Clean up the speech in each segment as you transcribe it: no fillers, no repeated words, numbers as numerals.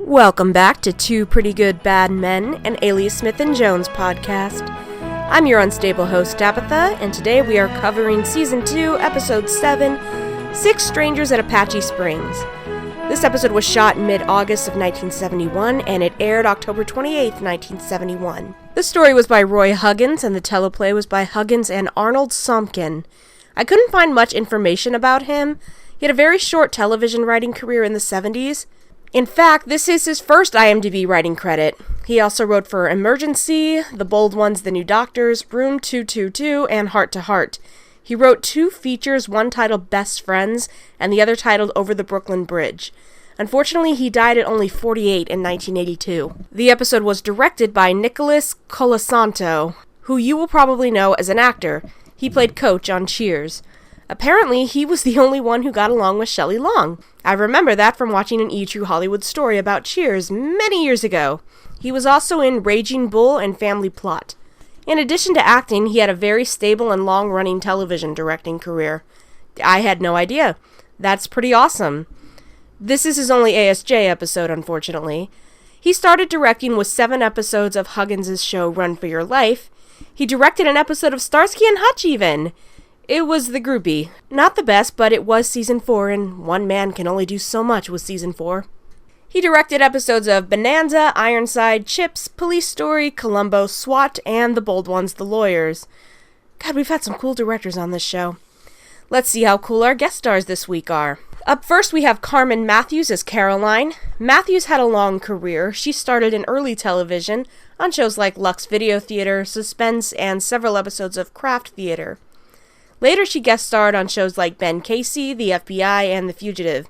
Welcome back to Two Pretty Good Bad Men, an Alias Smith & Jones podcast. I'm your unstable host, Tabitha, and today we are covering Season 2, Episode 7, 6 Strangers at Apache Springs. This episode was shot in mid-August of 1971, and it aired October 28, 1971. The story was by Roy Huggins, and the teleplay was by Huggins and Arnold Somkin. I couldn't find much information about him. He had a very short television writing career in the 70s. In fact, this is his first IMDb writing credit. He also wrote for Emergency, The Bold Ones, The New Doctors, Room 222, and Heart to Heart. He wrote 2 features, one titled Best Friends, and the other titled Over the Brooklyn Bridge. Unfortunately, he died at only 48 in 1982. The episode was directed by Nicholas Colasanto, who you will probably know as an actor. He played Coach on Cheers. Apparently, he was the only one who got along with Shelley Long. I remember that from watching an E! True Hollywood story about Cheers many years ago. He was also in Raging Bull and Family Plot. In addition to acting, he had a very stable and long-running television directing career. I had no idea. That's pretty awesome. This is his only ASJ episode, unfortunately. He started directing with 7 episodes of Huggins' show Run for Your Life. He directed an episode of Starsky and Hutch, even. It was The Groupie. Not the best, but it was Season 4, and one man can only do so much with Season 4. He directed episodes of Bonanza, Ironside, Chips, Police Story, Columbo, SWAT, and The Bold Ones, The Lawyers. God, we've had some cool directors on this show. Let's see how cool our guest stars this week are. Up first, we have Carmen Matthews as Caroline. Matthews had a long career. She started in early television on shows like Lux Video Theater, Suspense, and several episodes of Craft Theater. Later, she guest starred on shows like Ben Casey, The FBI, and The Fugitive.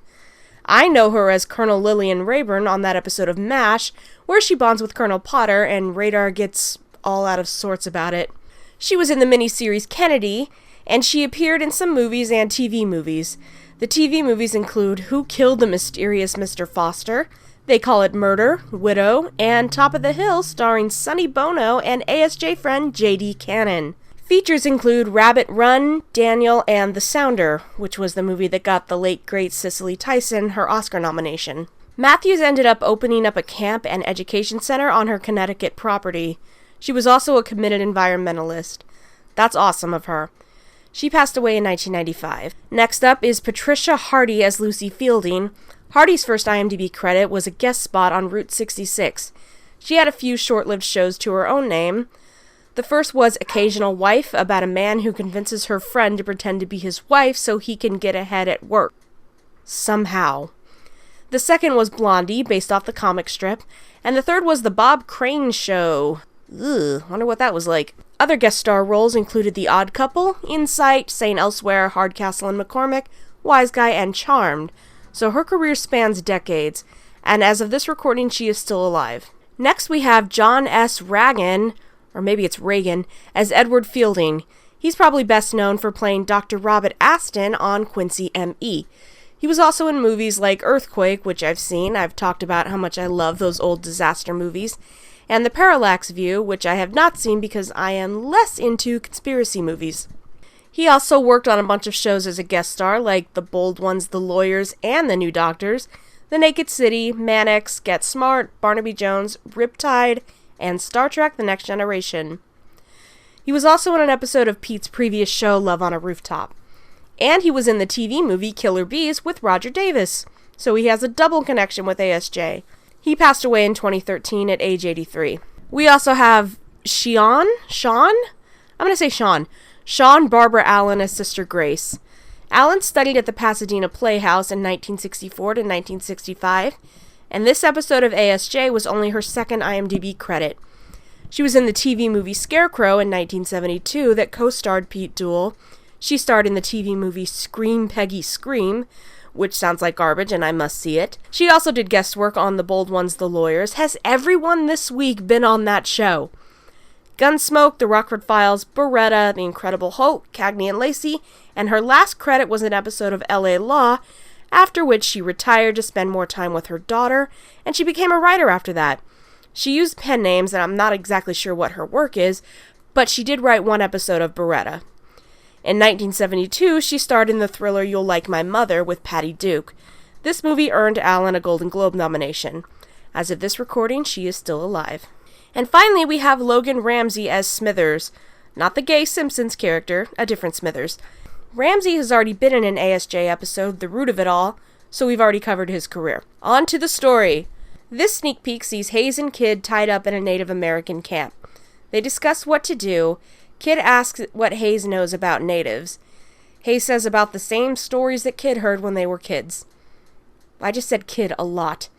I know her as Colonel Lillian Rayburn on that episode of MASH, where she bonds with Colonel Potter, and Radar gets all out of sorts about it. She was in the miniseries Kennedy, and she appeared in some movies and TV movies. The TV movies include Who Killed the Mysterious Mr. Foster, They Call It Murder, Widow, and Top of the Hill, starring Sonny Bono and ASJ friend J.D. Cannon. Features include Rabbit Run, Daniel, and The Sounder, which was the movie that got the late great Cicely Tyson her Oscar nomination. Matthews ended up opening up a camp and education center on her Connecticut property. She was also a committed environmentalist. That's awesome of her. She passed away in 1995. Next up is Patricia Hardy as Lucy Fielding. Hardy's first IMDb credit was a guest spot on Route 66. She had a few short-lived shows to her own name. The first was Occasional Wife, about a man who convinces her friend to pretend to be his wife so he can get ahead at work. Somehow. The second was Blondie, based off the comic strip. And the third was The Bob Crane Show. Ugh, wonder what that was like. Other guest star roles included The Odd Couple, Insight, St. Elsewhere, Hardcastle and McCormick, Wise Guy, and Charmed. So her career spans decades, and as of this recording, she is still alive. Next we have John S. Reagan, or maybe it's Reagan, as Edward Fielding. He's probably best known for playing Dr. Robert Aston on Quincy M.E. He was also in movies like Earthquake, which I've seen. I've talked about how much I love those old disaster movies. And The Parallax View, which I have not seen because I am less into conspiracy movies. He also worked on a bunch of shows as a guest star, like The Bold Ones, The Lawyers, and The New Doctors, The Naked City, Man-X, Get Smart, Barnaby Jones, Riptide, and Star Trek The Next Generation. He was also in an episode of Pete's previous show, Love on a Rooftop. And he was in the TV movie Killer Bees with Roger Davis, so he has a double connection with ASJ. He passed away in 2013 at age 83. We also have Sean Barbara Allen as Sister Grace. Allen studied at the Pasadena Playhouse in 1964 to 1965, and this episode of ASJ was only her second IMDb credit. She was in the TV movie Scarecrow in 1972 that co-starred Pete Duell. She starred in the TV movie Scream Peggy Scream, which sounds like garbage and I must see it. She also did guest work on The Bold Ones, The Lawyers. Has everyone this week been on that show? Gunsmoke, The Rockford Files, Beretta, The Incredible Hulk, Cagney and Lacey, and her last credit was an episode of L.A. Law, after which she retired to spend more time with her daughter, and she became a writer after that. She used pen names, and I'm not exactly sure what her work is, but she did write one episode of Beretta. In 1972, she starred in the thriller You'll Like My Mother with Patty Duke. This movie earned Allen a Golden Globe nomination. As of this recording, she is still alive. And finally, we have Logan Ramsey as Smithers. Not the gay Simpsons character, a different Smithers. Ramsey has already been in an ASJ episode, The Root of It All, so we've already covered his career. On to the story. This sneak peek sees Hayes and Kid tied up in a Native American camp. They discuss what to do. Kid asks what Hayes knows about natives. Hayes says about the same stories that Kid heard when they were kids. I just said kid a lot.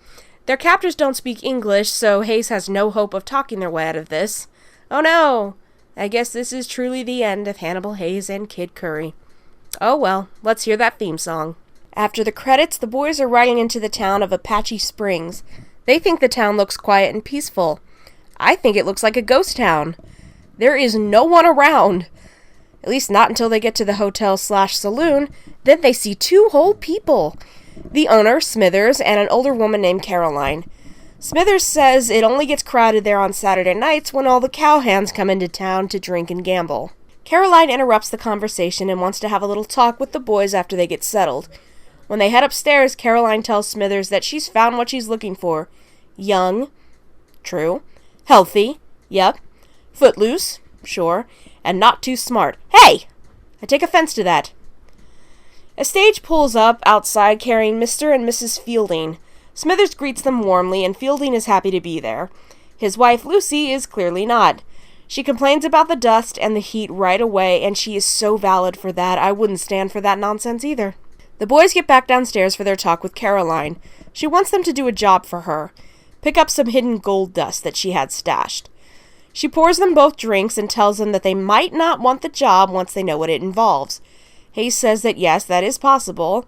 Their captors don't speak English, so Hayes has no hope of talking their way out of this. Oh no! I guess this is truly the end of Hannibal Hayes and Kid Curry. Oh well, let's hear that theme song. After the credits, the boys are riding into the town of Apache Springs. They think the town looks quiet and peaceful. I think it looks like a ghost town. There is no one around. At least not until they get to the hotel/saloon. Then they see two whole people. The owner, Smithers, and an older woman named Caroline. Smithers says it only gets crowded there on Saturday nights when all the cowhands come into town to drink and gamble. Caroline interrupts the conversation and wants to have a little talk with the boys after they get settled. When they head upstairs, Caroline tells Smithers that she's found what she's looking for. Young. True. Healthy. Yep. Footloose. Sure. And not too smart. Hey! I take offense to that. A stage pulls up outside carrying Mr. and Mrs. Fielding. Smithers greets them warmly, and Fielding is happy to be there. His wife, Lucy, is clearly not. She complains about the dust and the heat right away, and she is so valid for that. I wouldn't stand for that nonsense either. The boys get back downstairs for their talk with Caroline. She wants them to do a job for her. Pick up some hidden gold dust that she had stashed. She pours them both drinks and tells them that they might not want the job once they know what it involves. Hayes says that yes, that is possible,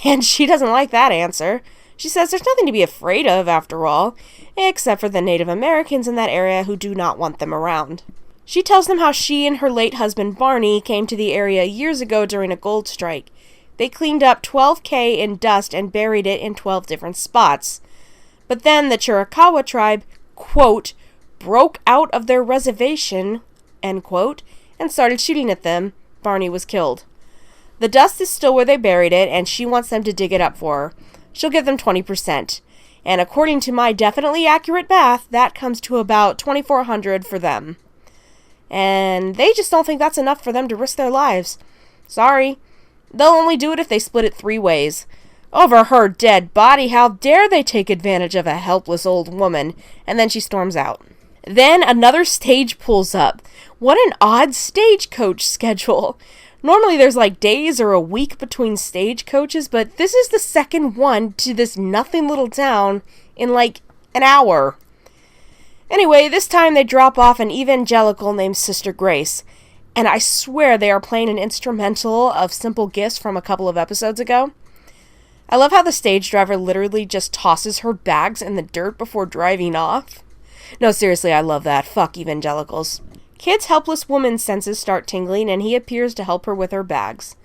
and she doesn't like that answer. She says there's nothing to be afraid of, after all, except for the Native Americans in that area who do not want them around. She tells them how she and her late husband Barney came to the area years ago during a gold strike. They cleaned up $12,000 in dust and buried it in 12 different spots. But then the Chiricahua tribe, quote, broke out of their reservation, end quote, and started shooting at them. Barney was killed. The dust is still where they buried it, and she wants them to dig it up for her. She'll give them 20%. And according to my definitely accurate math, that comes to about $2,400 for them. And they just don't think that's enough for them to risk their lives. Sorry. They'll only do it if they split it 3 ways. Over her dead body, how dare they take advantage of a helpless old woman? And then she storms out. Then another stage pulls up. What an odd stagecoach schedule. Normally there's like days or a week between stagecoaches, but this is the second one to this nothing little town in like an hour. Anyway, this time they drop off an evangelical named Sister Grace. And I swear they are playing an instrumental of Simple Gifts from a couple of episodes ago. I love how the stage driver literally just tosses her bags in the dirt before driving off. No, seriously, I love that. Fuck evangelicals. Kid's helpless woman's senses start tingling, and he appears to help her with her bags.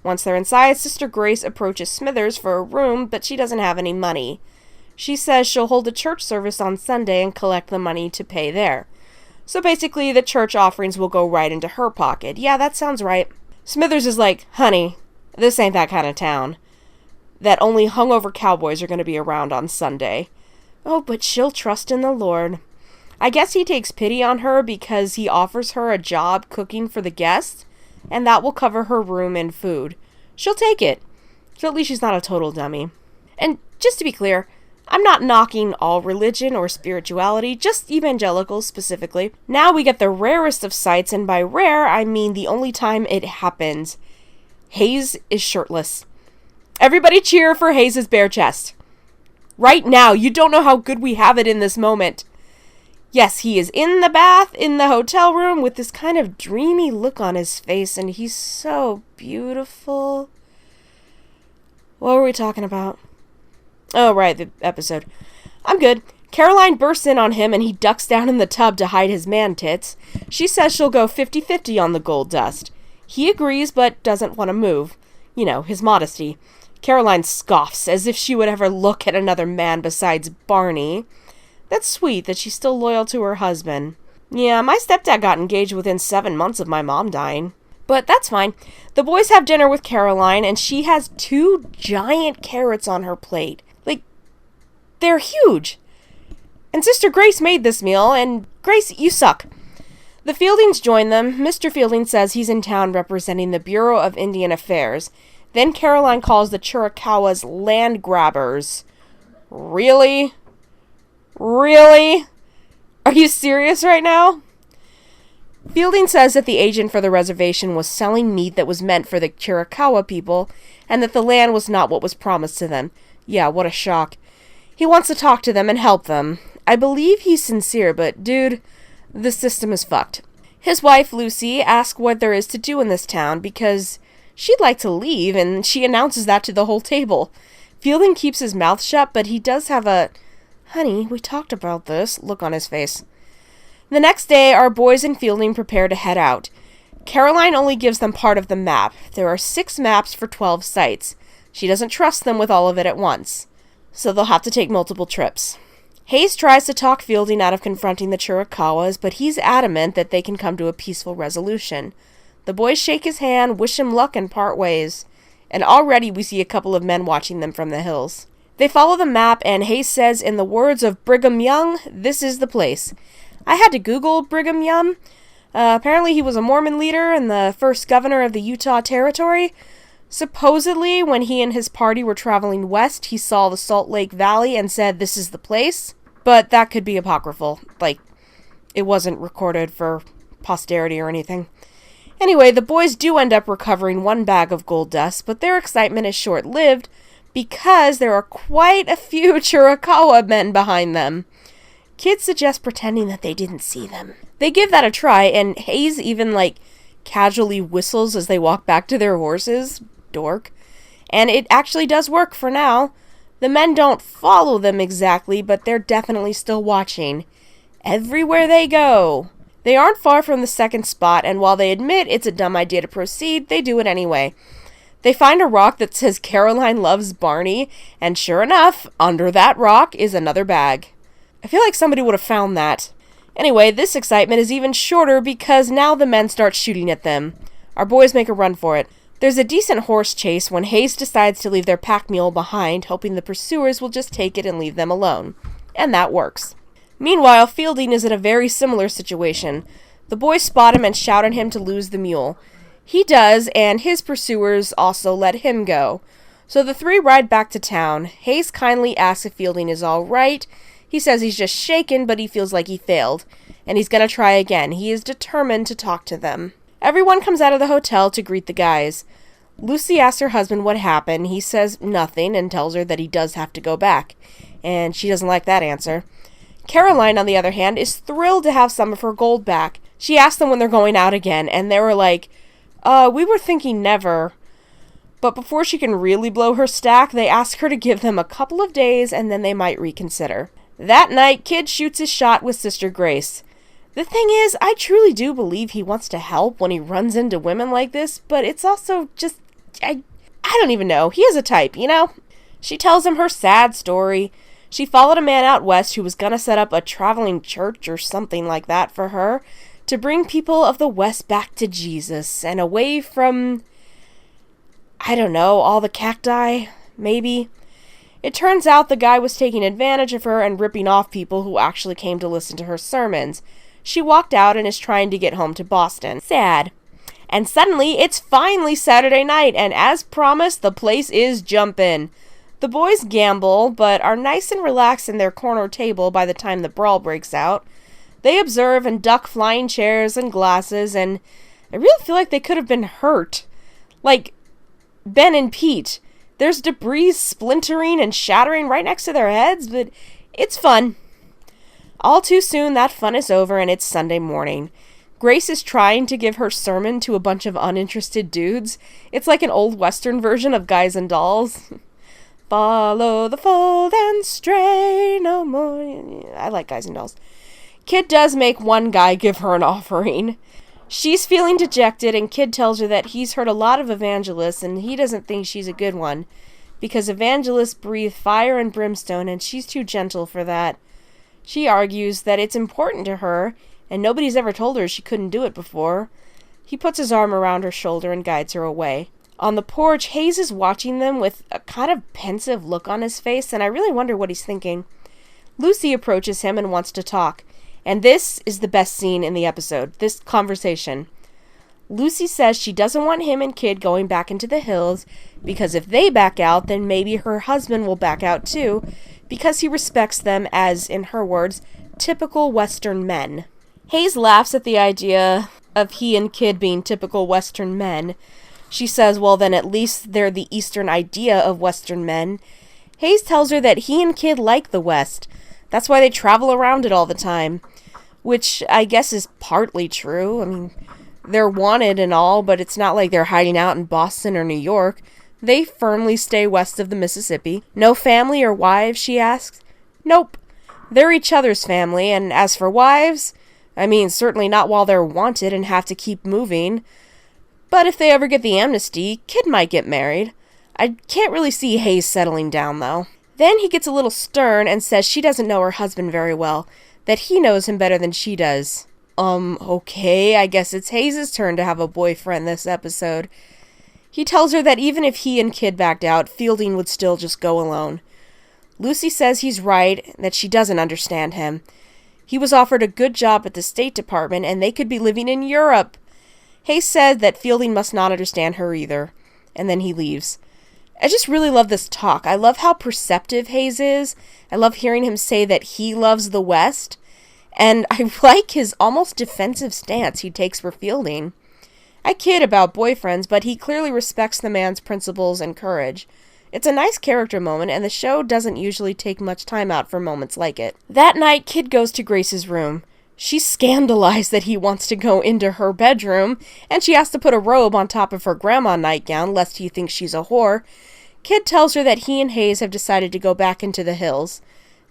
Once they're inside, Sister Grace approaches Smithers for a room, but she doesn't have any money. She says she'll hold a church service on Sunday and collect the money to pay there. So basically, the church offerings will go right into her pocket. Yeah, that sounds right. Smithers is like, honey, this ain't that kind of town. That only hungover cowboys are going to be around on Sunday. Oh, but she'll trust in the Lord. I guess he takes pity on her because he offers her a job cooking for the guests, and that will cover her room and food. She'll take it. So at least she's not a total dummy. And just to be clear, I'm not knocking all religion or spirituality, just evangelicals specifically. Now we get the rarest of sights, and by rare, I mean the only time it happens. Hayes is shirtless. Everybody cheer for Hayes' bare chest. Right now, you don't know how good we have it in this moment. Yes, he is in the bath, in the hotel room, with this kind of dreamy look on his face, and he's so beautiful. What were we talking about? Oh, right, the episode. I'm good. Caroline bursts in on him, and he ducks down in the tub to hide his man tits. She says she'll go 50-50 on the gold dust. He agrees, but doesn't want to move. You know, his modesty. Caroline scoffs, as if she would ever look at another man besides Barney. That's sweet that she's still loyal to her husband. Yeah, my stepdad got engaged within 7 months of my mom dying. But that's fine. The boys have dinner with Caroline, and she has 2 giant carrots on her plate. they're huge. And Sister Grace made this meal, and Grace, you suck. The Fieldings join them. Mr. Fielding says he's in town representing the Bureau of Indian Affairs. Then Caroline calls the Chiricahuas land grabbers. Really? Really? Are you serious right now? Fielding says that the agent for the reservation was selling meat that was meant for the Chiricahua people, and that the land was not what was promised to them. Yeah, what a shock. He wants to talk to them and help them. I believe he's sincere, but dude, the system is fucked. His wife, Lucy, asks what there is to do in this town because she'd like to leave, and she announces that to the whole table. Fielding keeps his mouth shut, but he does have a, "Honey, we talked about this," look on his face. The next day, our boys and Fielding prepare to head out. Caroline only gives them part of the map. There are 6 maps for 12 sites. She doesn't trust them with all of it at once, so they'll have to take multiple trips. Hayes tries to talk Fielding out of confronting the Chiricahuas, but he's adamant that they can come to a peaceful resolution. The boys shake his hand, wish him luck, and part ways. And already we see a couple of men watching them from the hills. They follow the map, and Hayes says, in the words of Brigham Young, this is the place. I had to Google Brigham Young. Apparently he was a Mormon leader and the first governor of the Utah Territory. Supposedly, when he and his party were traveling west, he saw the Salt Lake Valley and said, this is the place. But that could be apocryphal. Like, it wasn't recorded for posterity or anything. Anyway, the boys do end up recovering 1 bag of gold dust, but their excitement is short-lived because there are quite a few Chiricahua men behind them. Kids suggest pretending that they didn't see them. They give that a try, and Hayes even, casually whistles as they walk back to their horses. Dork. And it actually does work for now. The men don't follow them exactly, but they're definitely still watching. Everywhere they go. They aren't far from the second spot, and while they admit it's a dumb idea to proceed, they do it anyway. They find a rock that says Caroline loves Barney, and sure enough, under that rock is another bag. I feel like somebody would have found that. Anyway, this excitement is even shorter because now the men start shooting at them. Our boys make a run for it. There's a decent horse chase when Hayes decides to leave their pack mule behind, hoping the pursuers will just take it and leave them alone. And that works. Meanwhile, Fielding is in a very similar situation. The boys spot him and shout at him to lose the mule. He does, and his pursuers also let him go. So the 3 ride back to town. Hayes kindly asks if Fielding is all right. He says he's just shaken, but he feels like he failed. And he's gonna try again. He is determined to talk to them. Everyone comes out of the hotel to greet the guys. Lucy asks her husband what happened. He says nothing and tells her that he does have to go back. And she doesn't like that answer. Caroline, on the other hand, is thrilled to have some of her gold back. She asks them when they're going out again, and they were like, we were thinking never. But before she can really blow her stack, they ask her to give them a couple of days, and then they might reconsider. That night, Kid shoots his shot with Sister Grace. The thing is, I truly do believe he wants to help when he runs into women like this, but it's also just, I don't even know. He has a type, you know? She tells him her sad story. She followed a man out west who was gonna set up a traveling church or something like that for her to bring people of the West back to Jesus and away from, I don't know, all the cacti, maybe. It turns out the guy was taking advantage of her and ripping off people who actually came to listen to her sermons. She walked out and is trying to get home to Boston. Sad. And suddenly, it's finally Saturday night, and as promised, the place is jumpin'. The boys gamble, but are nice and relaxed in their corner table by the time the brawl breaks out. They observe and duck flying chairs and glasses, and I really feel like they could have been hurt. Like Ben and Pete. There's debris splintering and shattering right next to their heads, but it's fun. All too soon, that fun is over, and it's Sunday morning. Grace is trying to give her sermon to a bunch of uninterested dudes. It's like an old Western version of Guys and Dolls. Follow the fold and stray no more. I like Guys and Dolls. Kid does make one guy give her an offering. She's feeling dejected, and Kid tells her that he's heard a lot of evangelists, and he doesn't think she's a good one, because evangelists breathe fire and brimstone, and she's too gentle for that. She argues that it's important to her, and nobody's ever told her she couldn't do it before. He puts his arm around her shoulder and guides her away. On the porch, Hayes is watching them with a kind of pensive look on his face, and I really wonder what he's thinking. Lucy approaches him and wants to talk, and this is the best scene in the episode, this conversation. Lucy says she doesn't want him and Kid going back into the hills, because if they back out, then maybe her husband will back out too, because he respects them as, in her words, typical Western men. Hayes laughs at the idea of he and Kid being typical Western men. She says, well, then at least they're the Eastern idea of Western men. Hayes tells her that he and Kid like the West. That's why they travel around it all the time. Which I guess is partly true. I mean, they're wanted and all, but it's not like they're hiding out in Boston or New York. They firmly stay west of the Mississippi. No family or wives, she asks. Nope. They're each other's family, and as for wives, I mean, certainly not while they're wanted and have to keep moving. But if they ever get the amnesty, Kid might get married. I can't really see Hayes settling down, though. Then he gets a little stern and says she doesn't know her husband very well, that he knows him better than she does. Okay, I guess it's Hayes' turn to have a boyfriend this episode. He tells her that even if he and Kid backed out, Fielding would still just go alone. Lucy says he's right, that she doesn't understand him. He was offered a good job at the State Department, and they could be living in Europe. Hayes said that Fielding must not understand her either, and then he leaves. I just really love this talk. I love how perceptive Hayes is. I love hearing him say that he loves the West, and I like his almost defensive stance he takes for Fielding. I kid about boyfriends, but he clearly respects the man's principles and courage. It's a nice character moment, and the show doesn't usually take much time out for moments like it. That night, Kid goes to Grace's room. She's scandalized that he wants to go into her bedroom, and she has to put a robe on top of her grandma nightgown lest he thinks she's a whore. Kid tells her that he and Hayes have decided to go back into the hills.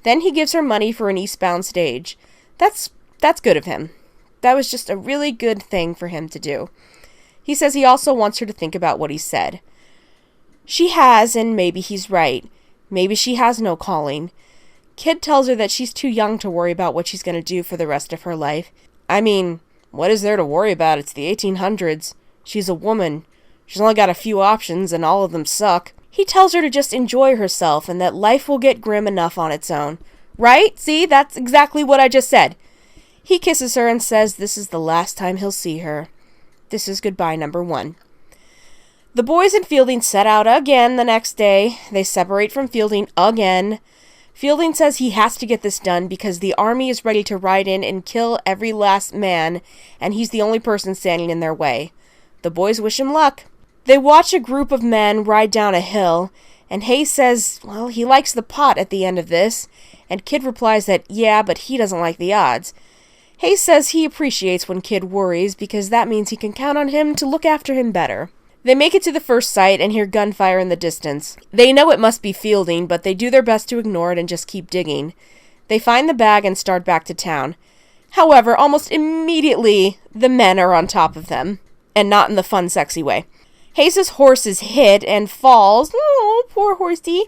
Then he gives her money for an eastbound stage. That's good of him. That was just a really good thing for him to do. He says he also wants her to think about what he said. She has, and maybe he's right. Maybe she has no calling. Kid tells her that she's too young to worry about what she's going to do for the rest of her life. I mean, what is there to worry about? It's the 1800s. She's a woman. She's only got a few options, and all of them suck. He tells her to just enjoy herself, and that life will get grim enough on its own. Right? See, that's exactly what I just said. He kisses her and says this is the last time he'll see her. This is goodbye number 1. The boys and Fielding set out again the next day. They separate from Fielding again. Fielding says he has to get this done because the army is ready to ride in and kill every last man, and he's the only person standing in their way. The boys wish him luck. They watch a group of men ride down a hill, and Hayes says, well, he likes the pot at the end of this, and Kid replies that, yeah, but he doesn't like the odds. Hayes says he appreciates when Kid worries because that means he can count on him to look after him better. They make it to the first site and hear gunfire in the distance. They know it must be Fielding, but they do their best to ignore it and just keep digging. They find the bag and start back to town. However, almost immediately, the men are on top of them, and not in the fun, sexy way. Hayes' horse is hit and falls. Oh, poor horsey.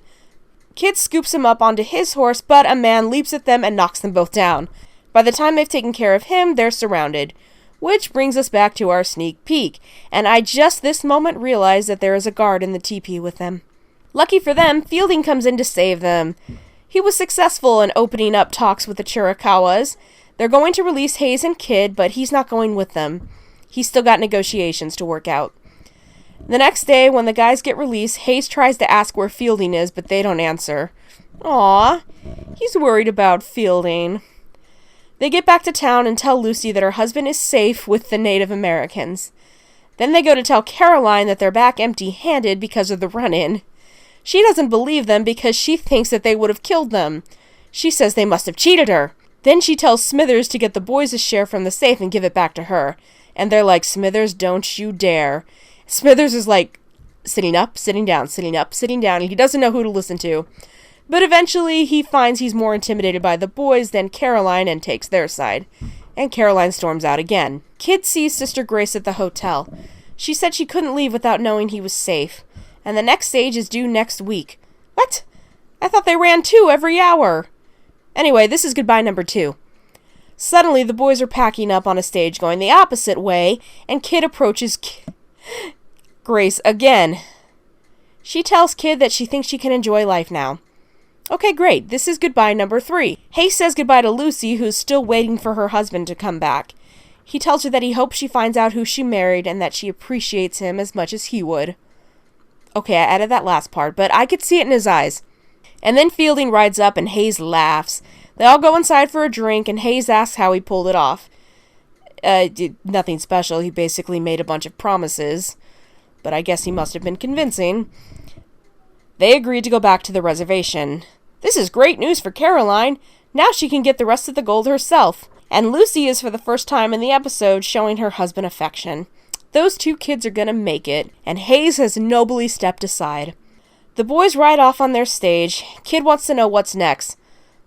Kid scoops him up onto his horse, but a man leaps at them and knocks them both down. By the time they've taken care of him, they're surrounded. Which brings us back to our sneak peek, and I just this moment realize that there is a guard in the teepee with them. Lucky for them, Fielding comes in to save them. He was successful in opening up talks with the Chiricahwas. They're going to release Hayes and Kid, but he's not going with them. He's still got negotiations to work out. The next day, when the guys get released, Hayes tries to ask where Fielding is, but they don't answer. Aw, he's worried about Fielding. They get back to town and tell Lucy that her husband is safe with the Native Americans. Then they go to tell Caroline that they're back empty-handed because of the run-in. She doesn't believe them because she thinks that they would have killed them. She says they must have cheated her. Then she tells Smithers to get the boys a share from the safe and give it back to her. And they're like, Smithers, don't you dare. Smithers is like, sitting up, sitting down, sitting up, sitting down, and he doesn't know who to listen to. But eventually, he finds he's more intimidated by the boys than Caroline and takes their side. And Caroline storms out again. Kid sees Sister Grace at the hotel. She said she couldn't leave without knowing he was safe. And the next stage is due next week. What? I thought they ran 2 every hour. Anyway, this is goodbye number 2. Suddenly, the boys are packing up on a stage going the opposite way, and Kid approaches Grace, again. She tells Kid that she thinks she can enjoy life now. Okay, great. This is goodbye number 3. Hayes says goodbye to Lucy, who's still waiting for her husband to come back. He tells her that he hopes she finds out who she married and that she appreciates him as much as he would. Okay, I added that last part, but I could see it in his eyes. And then Fielding rides up and Hayes laughs. They all go inside for a drink and Hayes asks how he pulled it off. Nothing special. He basically made a bunch of promises. But I guess he must have been convincing. They agreed to go back to the reservation. This is great news for Caroline. Now she can get the rest of the gold herself. And Lucy is for the first time in the episode showing her husband affection. Those 2 kids are gonna make it, and Hayes has nobly stepped aside. The boys ride off on their stage. Kid wants to know what's next.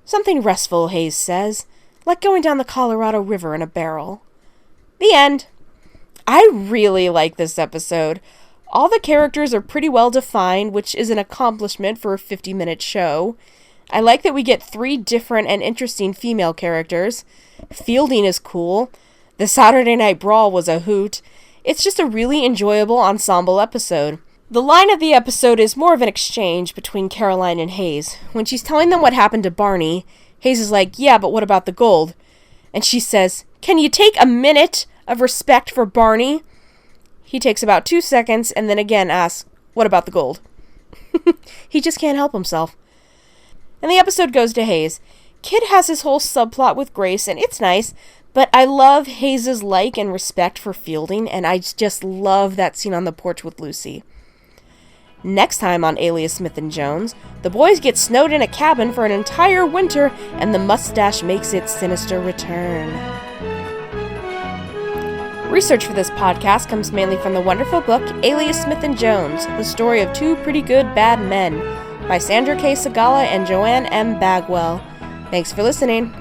Something restful, Hayes says, like going down the Colorado River in a barrel. The end. I really like this episode. All the characters are pretty well defined, which is an accomplishment for a 50-minute show. I like that we get 3 different and interesting female characters. Fielding is cool. The Saturday Night Brawl was a hoot. It's just a really enjoyable ensemble episode. The line of the episode is more of an exchange between Caroline and Hayes. When she's telling them what happened to Barney, Hayes is like, yeah, but what about the gold? And she says, can you take a minute of respect for Barney? He takes about 2 seconds and then again asks, what about the gold? He just can't help himself. And the episode goes to Hayes. Kid has his whole subplot with Grace, and it's nice, but I love Hayes' like and respect for Fielding, and I just love that scene on the porch with Lucy. Next time on Alias Smith and Jones, the boys get snowed in a cabin for an entire winter, and the mustache makes its sinister return. Research for this podcast comes mainly from the wonderful book Alias Smith and Jones, the story of 2 pretty good bad men, by Sandra K. Segala and Joanne M. Bagwell. Thanks for listening.